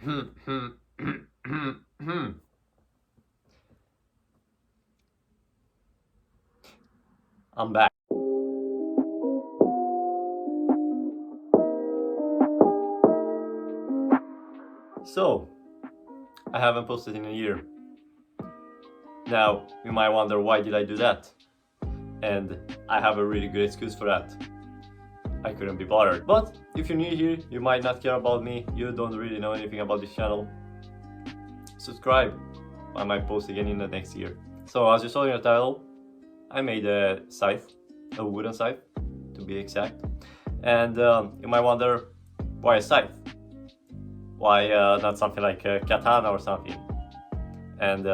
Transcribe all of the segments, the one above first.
I'm back. So, I haven't posted in a year. Now, you might wonder, why did I do that? And I have a really good excuse for that. I couldn't be bothered. But if you're new here, you might not care about me, you don't really know anything about this channel, subscribe. I might post again in the next year. So as you saw in the title, I made a scythe, a wooden scythe to be exact. And you might wonder, why a scythe? Why not something like a katana or something? And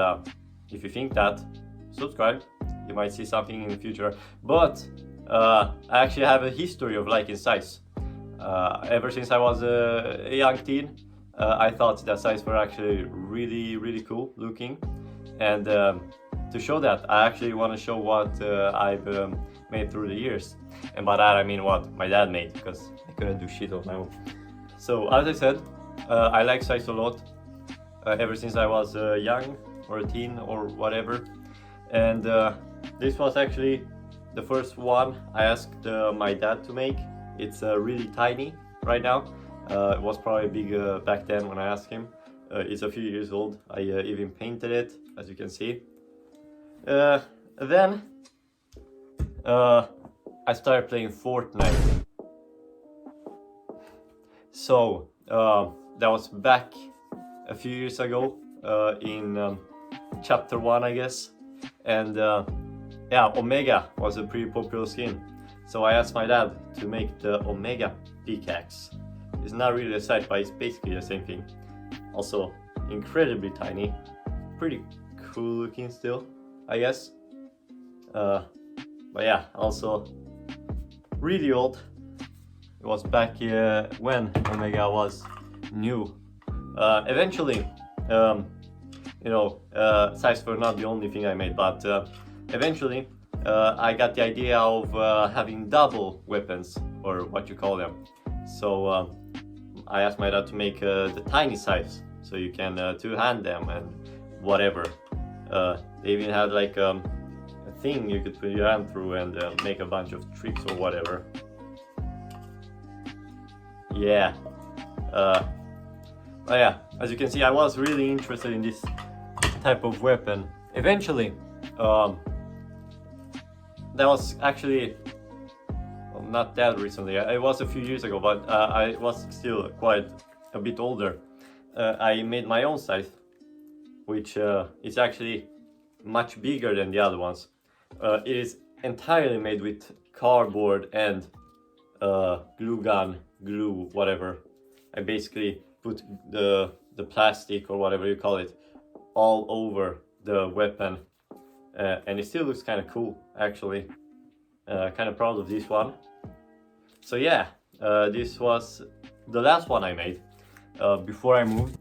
if you think that, subscribe. You might see something in the future. But I actually have a history of liking scythes. Ever since I was a young teen, I thought that scythes were actually really cool looking. And to show that, I actually want to show what I've made through the years. And by that I mean what my dad made, because I couldn't do shit on my own. So as I said, I like scythes a lot, ever since I was young or a teen or whatever. And this was actually the first one I asked my dad to make. It's really tiny right now. It was probably big back then when I asked him. It's a few years old. I even painted it, as you can see. Then I started playing Fortnite. So that was back a few years ago in chapter 1, I guess. And yeah, Omega was a pretty popular skin. So I asked my dad to make the Omega pickaxe. It's not really a scythe, but it's basically the same thing. Also incredibly tiny, pretty cool looking still, I guess. But yeah, also really old. It was back when Omega was new. Eventually, you know, scythes were not the only thing I made, but eventually I got the idea of having double weapons, or what you call them. So I asked my dad to make the tiny scythes, so you can two-hand them and whatever. They even had like a thing you could put your hand through and make a bunch of tricks or whatever. Yeah. But yeah, as you can see, I was really interested in this type of weapon. Eventually, that was actually, well, not that recently. It was a few years ago, but I was still quite a bit older. I made my own scythe, which is actually much bigger than the other ones. It is entirely made with cardboard and glue gun, glue, whatever. I basically put the plastic, or whatever you call it, all over the weapon, and it still looks kind of cool, actually. Kind of proud of this one. So yeah, this was the last one I made before I moved.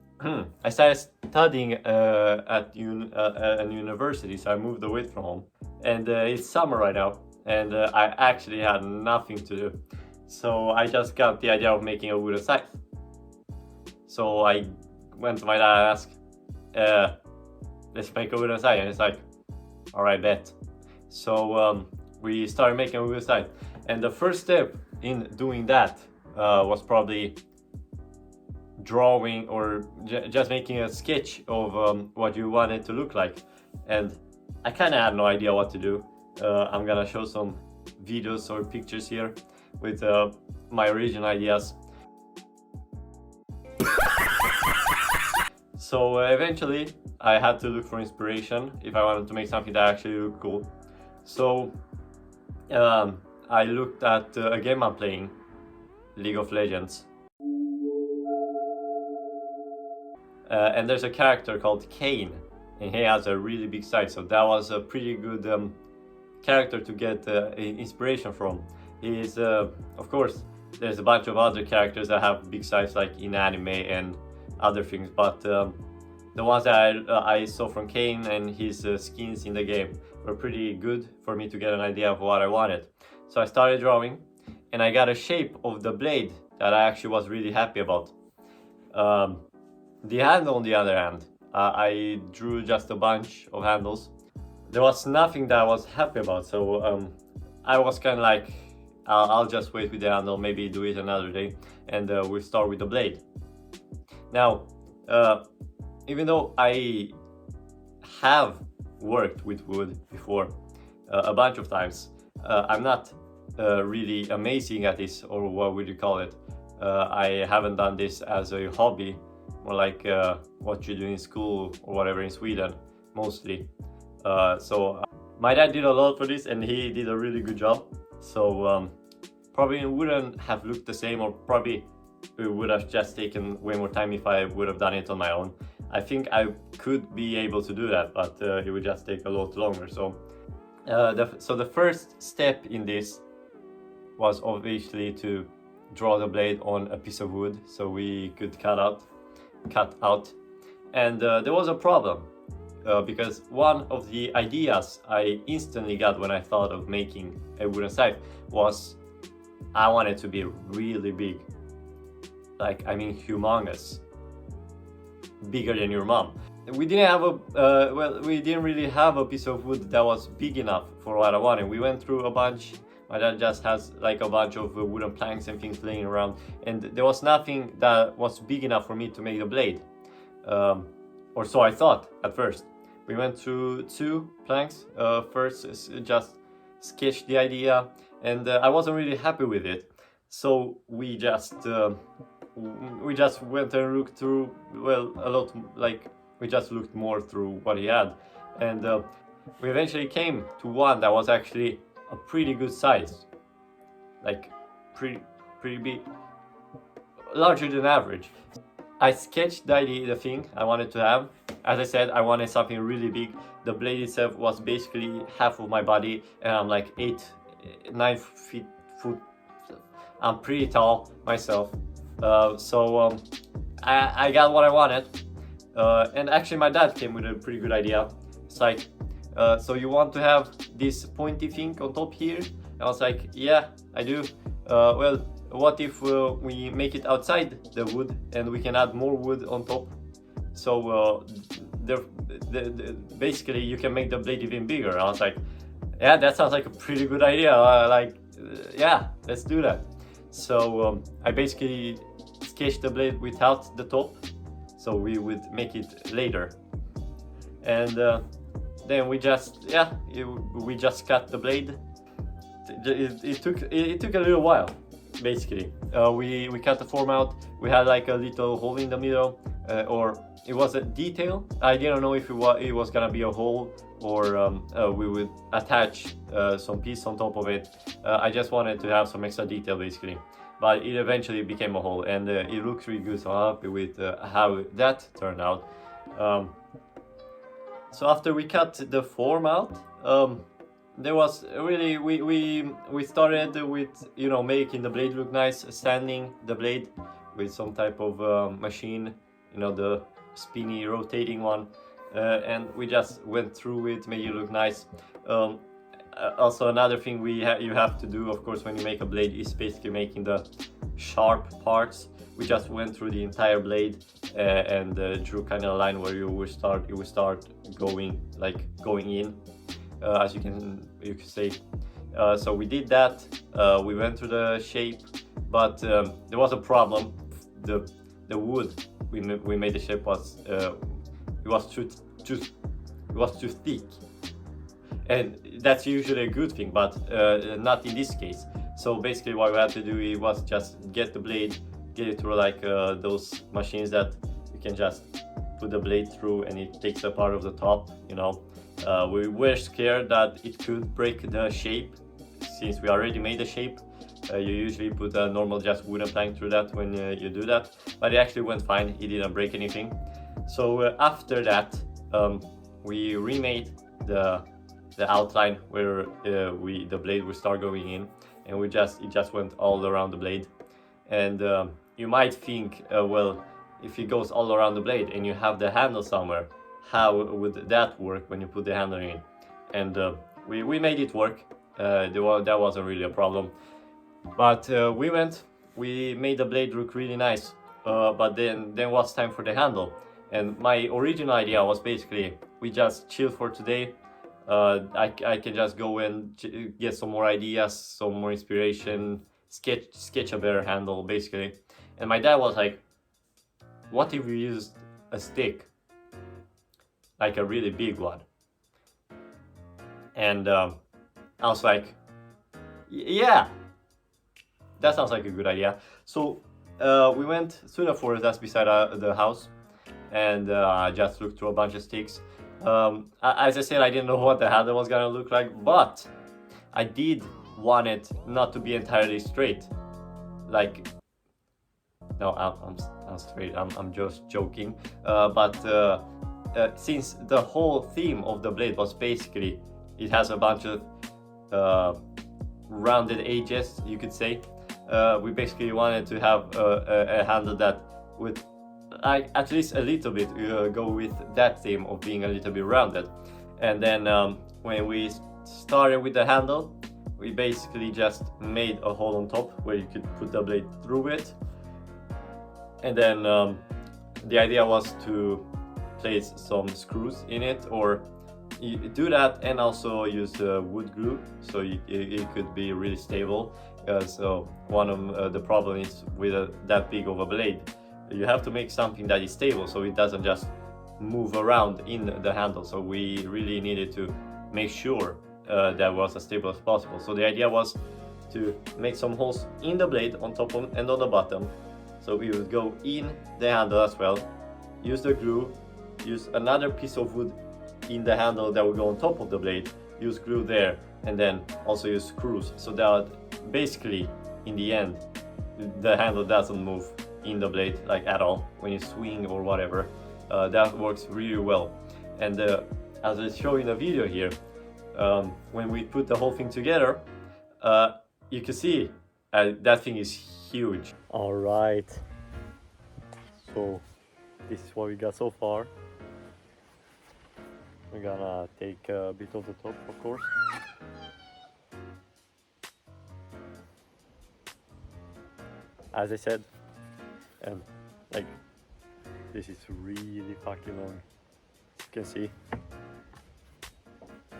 I started studying at a university, so I moved away from home, and it's summer right now, and I actually had nothing to do. So I just got the idea of making a wooden scythe. So I went to my dad and asked, let's make a wooden scythe, and he's like, alright, bet. So we started making a wooden scythe, and the first step in doing that was probably drawing or just making a sketch of what you want it to look like. And I kind of had no idea what to do. I'm gonna show some videos or pictures here with my original ideas. So eventually I had to look for inspiration if I wanted to make something that actually looked cool. So I looked at a game I'm playing, League of Legends. And there's a character called Kane, and he has a really big scythe, so that was a pretty good character to get inspiration from. He is, of course, there's a bunch of other characters that have big scythes, like in anime and other things, but the ones that I saw from Kane and his skins in the game were pretty good for me to get an idea of what I wanted. So I started drawing, and I got a shape of the blade that I actually was really happy about. The handle, on the other hand, I drew just a bunch of handles. There was nothing that I was happy about, so I was kind of like, I'll just wait with the handle, maybe do it another day, and we'll start with the blade. Now, even though I have worked with wood before a bunch of times, I'm not really amazing at this, or what would you call it? I haven't done this as a hobby, more like what you do in school or whatever in Sweden, mostly. So my dad did a lot for this, and he did a really good job. So probably it wouldn't have looked the same, or probably it would have just taken way more time if I would have done it on my own. I think I could be able to do that, but it would just take a lot longer. So the first step in this was obviously to draw the blade on a piece of wood so we could cut out. And there was a problem because one of the ideas I instantly got when I thought of making a wooden scythe was I wanted to be really big, like, I mean humongous, bigger than your mom. We didn't have we didn't really have a piece of wood that was big enough for what I wanted. We went through a bunch. My dad just has like a bunch of wooden planks and things laying around, and there was nothing that was big enough for me to make the blade, or so I thought at first. We went through 2 planks. First just sketched the idea, and I wasn't really happy with it, so we just went and looked through, well, a lot, like we just looked more through what he had, and we eventually came to one that was actually a pretty good size, like pretty big, larger than average. I sketched the thing I wanted to have. As I said, I wanted something really big. The blade itself was basically half of my body, and I'm like 9 feet. I'm pretty tall myself, so I got what I wanted. And actually my dad came with a pretty good idea. It's like, so you want to have this pointy thing on top here? And I was like, yeah, I do. Well, what if we make it outside the wood and we can add more wood on top? So basically you can make the blade even bigger. And I was like, yeah, that sounds like a pretty good idea. Yeah, let's do that. So I basically sketched the blade without the top, so we would make it later. And then we just cut the blade. It took a little while, basically. We cut the form out. We had like a little hole in the middle, or it was a detail. I didn't know if it was gonna be a hole, or we would attach some piece on top of it. I just wanted to have some extra detail, basically. But it eventually became a hole, and it looks really good, so I'm happy with how that turned out. So after we cut the form out, there was really, we started with, you know, making the blade look nice, sanding the blade with some type of machine, you know, the spinny rotating one, and we just went through it, made it look nice. Also, another thing you have to do, of course, when you make a blade is basically making the sharp parts. We just went through the entire blade and drew kind of a line where it would start going in, as you can say. So we did that. We went through the shape, but there was a problem. The wood we made the shape was too thick. And that's usually a good thing, but not in this case. So basically what we had to do was just get the blade, get it through like those machines that you can just put the blade through and it takes a part of the top, you know. We were scared that it could break the shape. Since we already made the shape, you usually put a normal just wooden plank through that when you do that. But it actually went fine, it didn't break anything. So after that, we remade the outline where the blade will start going in, and it just went all around the blade. And you might think, well, if it goes all around the blade and you have the handle somewhere, how would that work when you put the handle in? And we made it work. That wasn't really a problem. But we made the blade look really nice. but then was time for the handle. And my original idea was basically we just chill for today. I can just go and get some more ideas, some more inspiration, sketch a better handle basically. And my dad was like, what if we used a stick, like a really big one? And I was like, yeah, that sounds like a good idea. So we went to the forest that's beside the house, and I just looked through a bunch of sticks. As I said, I didn't know what the handle was gonna look like, but I did want it not to be entirely straight. Like, no, I'm straight. I'm just joking. But since the whole theme of the blade was basically it has a bunch of rounded edges, you could say. We basically wanted to have a handle that would at least a little bit go with that theme of being a little bit rounded. And then when we started with the handle, we basically just made a hole on top where you could put the blade through it. And then the idea was to place some screws in it, or you do that and also use wood glue, so it could be really stable. So one of the problems with that big of a blade, you have to make something that is stable so it doesn't just move around in the handle. So we really needed to make sure that was as stable as possible. So the idea was to make some holes in the blade on top and on the bottom. So we would go in the handle as well, use the glue, use another piece of wood in the handle that would go on top of the blade, use glue there, and then also use screws, so that basically in the end the handle doesn't move in the blade like at all when you swing or whatever. That works really well. And as I show in the video here, when we put the whole thing together, you can see that thing is huge. All right, so this is what we got so far. We're gonna take a bit of the top, of course. As I said, and like, this is really fucking long. As you can see,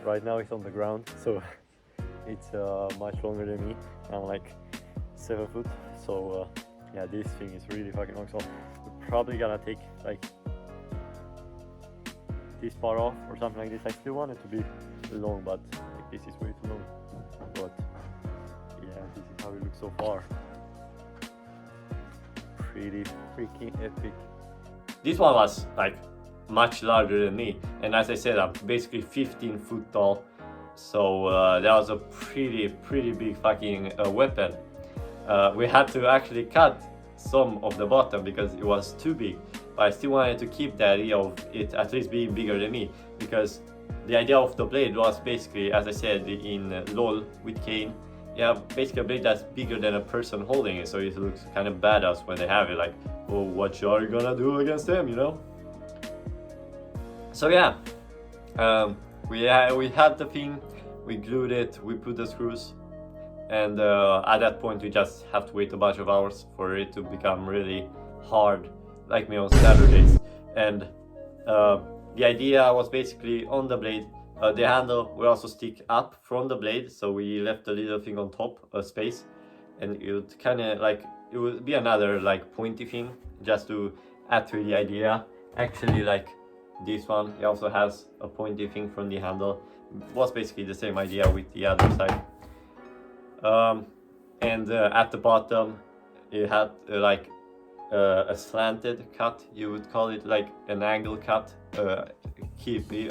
right now it's on the ground, so it's much longer than me. I'm like 7 foot, so yeah, this thing is really fucking long. So we're probably gonna take like this part off or something like this. I still want it to be long, but like, this is way too long. But yeah, this is how it looks so far. Pretty freaking epic. This one was like much larger than me, and as I said, I'm basically 15 foot tall, so that was a pretty big fucking weapon. We had to actually cut some of the bottom because it was too big, but I still wanted to keep the idea of it at least being bigger than me, because the idea of the blade was basically, as I said in LOL with Kane, you have basically a blade that's bigger than a person holding it, so it looks kind of badass when they have it, like, oh, what are you gonna do against them, you know? So yeah, we had the thing, we glued it, we put the screws, and at that point we just have to wait a bunch of hours for it to become really hard, like me on Saturdays. And the idea was basically on the blade, the handle will also stick up from the blade, so we left a little thing on top, a space, and it would kind of like, it would be another like pointy thing just to add to the idea. Actually, like this one, it also has a pointy thing from the handle. It was basically the same idea with the other side. And at the bottom it had like a slanted cut, you would call it, like an angle cut,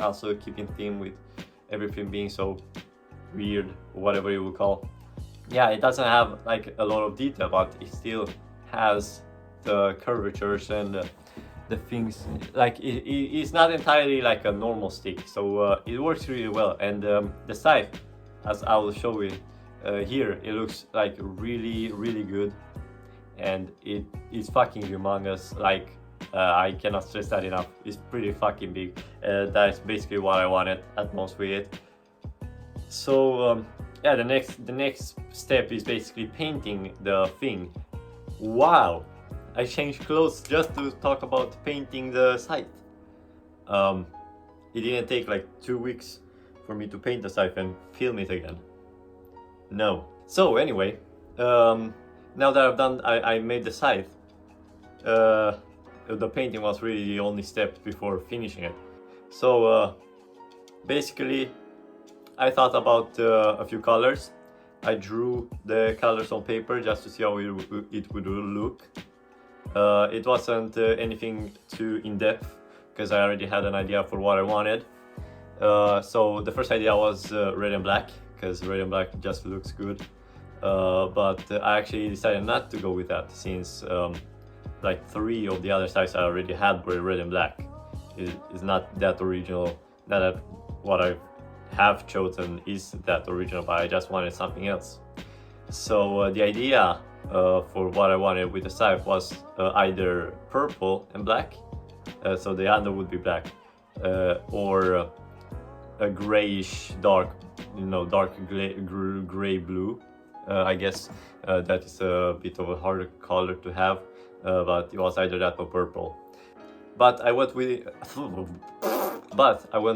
also keeping theme with everything being so weird, whatever you would call. Yeah, it doesn't have like a lot of detail, but it still has the curvatures and the things, like it's not entirely like a normal stick, so it works really well. And the scythe, as I will show you here, it looks like really good, and it is fucking humongous. Like I cannot stress that enough. It's pretty fucking big. That's basically what I wanted at most with it. So yeah, the next step is basically painting the thing. Wow, I changed clothes just to talk about painting the scythe. It didn't take like 2 weeks for me to paint the scythe and film it again. No. So anyway, now that I've done, I made the scythe. The painting was really the only step before finishing it. So basically, I thought about a few colors. I drew the colors on paper just to see how it would look. It wasn't anything too in-depth because I already had an idea for what I wanted. So the first idea was red and black, because red and black just looks good. But I actually decided not to go with that, since like 3 of the other styles I already had were red and black. It's not that original. Not that what I have chosen is that original, but I just wanted something else. So the idea for what I wanted with the scythe was either purple and black, so the handle would be black, or a grayish dark, dark gray blue. I guess that is a bit of a harder color to have, but it was either that or purple. But I went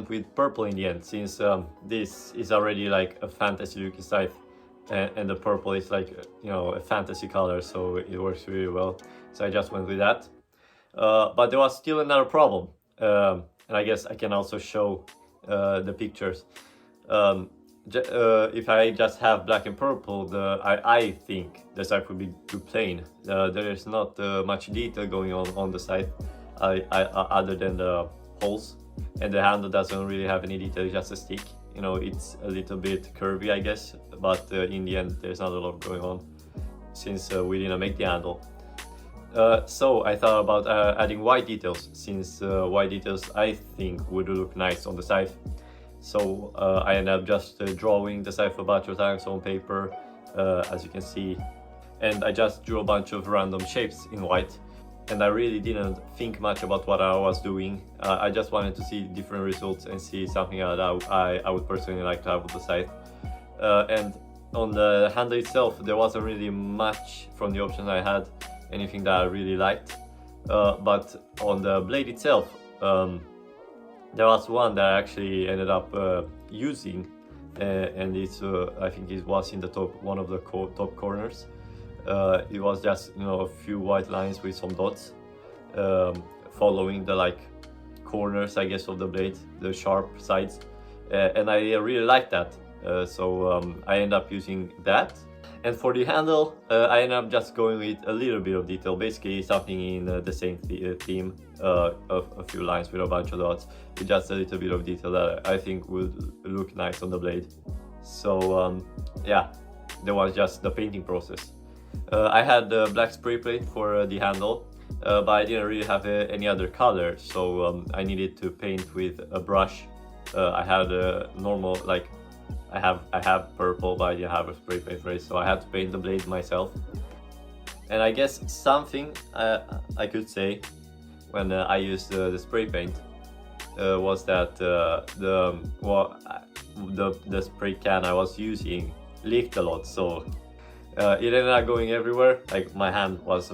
with purple in the end, since this is already like a fantasy looking scythe, and the purple is like a fantasy color, so it works really well. So I just went with that. But there was still another problem, and I guess I can also show the pictures. If I just have black and purple, I think the scythe would be too plain. There is not much detail going on the scythe, other than the holes, and the handle doesn't really have any detail, just a stick. It's a little bit curvy, I guess, but in the end there's not a lot going on, since we didn't make the handle. So I thought about adding white details, since white details I think would look nice on the scythe. So I ended up just drawing the scythe a bunch of times on paper, as you can see, and I just drew a bunch of random shapes in white. And I really didn't think much about what I was doing. I just wanted to see different results and see something that I would personally like to have with the scythe. And on the handle itself, there wasn't really much from the options I had, anything that I really liked. But on the blade itself, there was one that I actually ended up using, and it's I think it was in the top, one of the top corners. It was just a few white lines with some dots, following the corners, I guess, of the blade, the sharp sides, and I really like that. So I end up using that. And for the handle, I ended up just going with a little bit of detail, basically something in the same theme, of a few lines with a bunch of dots, with just a little bit of detail that I think would look nice on the blade. So yeah, there was just the painting process. I had black spray paint for the handle, but I didn't really have any other color, so I needed to paint with a brush. I had a normal, I have purple, but I didn't have a spray paint for it, so I had to paint the blade myself. And I guess something I could say when I used the spray paint was that the spray can I was using leaked a lot, so it ended up going everywhere. My hand was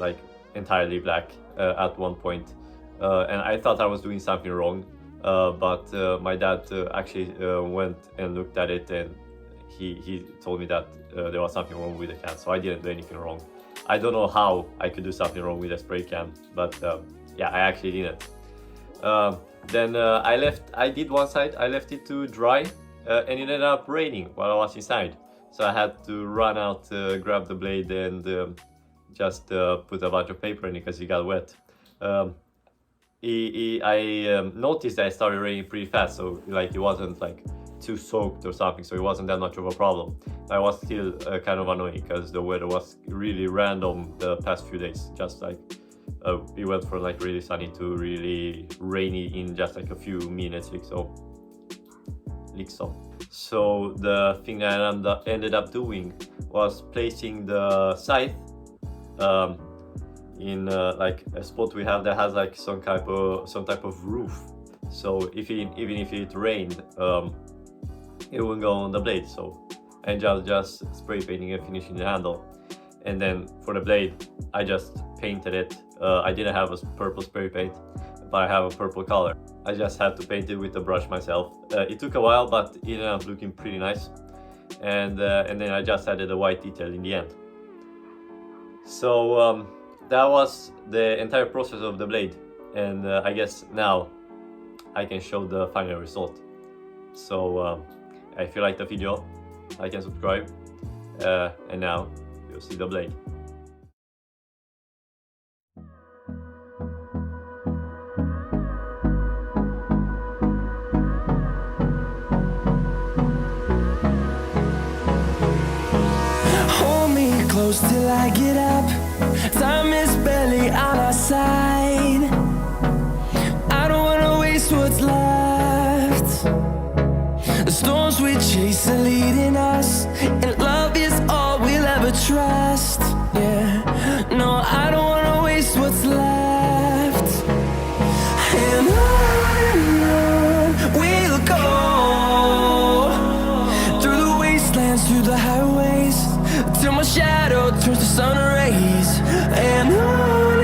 entirely black at one point, and I thought I was doing something wrong. But my dad actually went and looked at it, and he told me that there was something wrong with the can, so I didn't do anything wrong. I don't know how I could do something wrong with a spray can, but yeah, I actually didn't. Then I did one side, I left it to dry, and it ended up raining while I was inside. So I had to run out, grab the blade, and just put a bunch of paper in it because it got wet. I noticed that it started raining pretty fast, so it wasn't too soaked or something, so it wasn't that much of a problem. I was still kind of annoying because the weather was really random the past few days. Just it went from really sunny to really rainy in just a few minutes, So the thing that I ended up doing was placing the scythe in a spot we have that has some type of roof. So even if it rained, it wouldn't go on the blade. So and just spray painting and finishing the handle. And then for the blade, I just painted it. I didn't have a purple spray paint, but I have a purple color. I just had to paint it with the brush myself. It took a while, but it ended up looking pretty nice. And then I just added a white detail in the end. So that was the entire process of the blade, and I guess now I can show the final result. So if you like the video, like and subscribe, and now you'll see the blade. Hold me close till I get up. Time is barely on our side. I don't wanna waste what's left. The storms we chase are leading us, and love is all we'll ever trust. Yeah, no, I don't wanna waste what's left. And on we'll go, through the wastelands, through the highways, till my shadow turns to sun rays. And on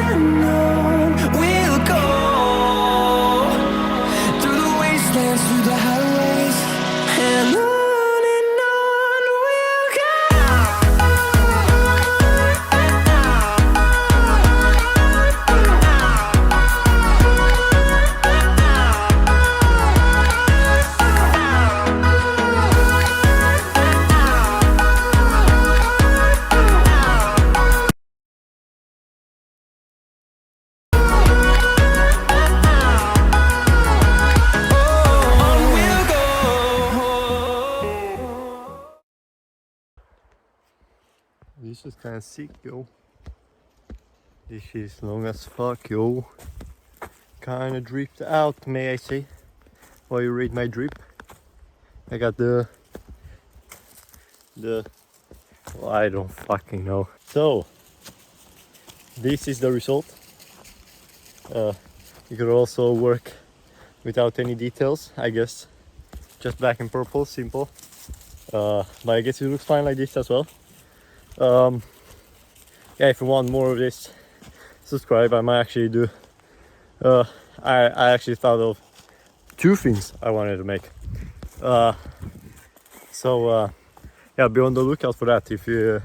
we'll go, through the wastelands, through the highways, and on we'll go. This is kind of sick, yo. This is long as fuck, yo. Kind of dripped out, may I say. While you read my drip, I got the well, I don't fucking know. So this is the result. You could also work without any details, I guess. Just black and purple, simple. But I guess it looks fine like this as well. Yeah, if you want more of this, subscribe. I might actually do I actually thought of 2 things I wanted to make, so yeah, be on the lookout for that if you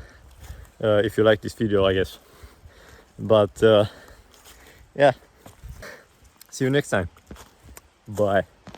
like this video, I guess. But yeah, see you next time. Bye.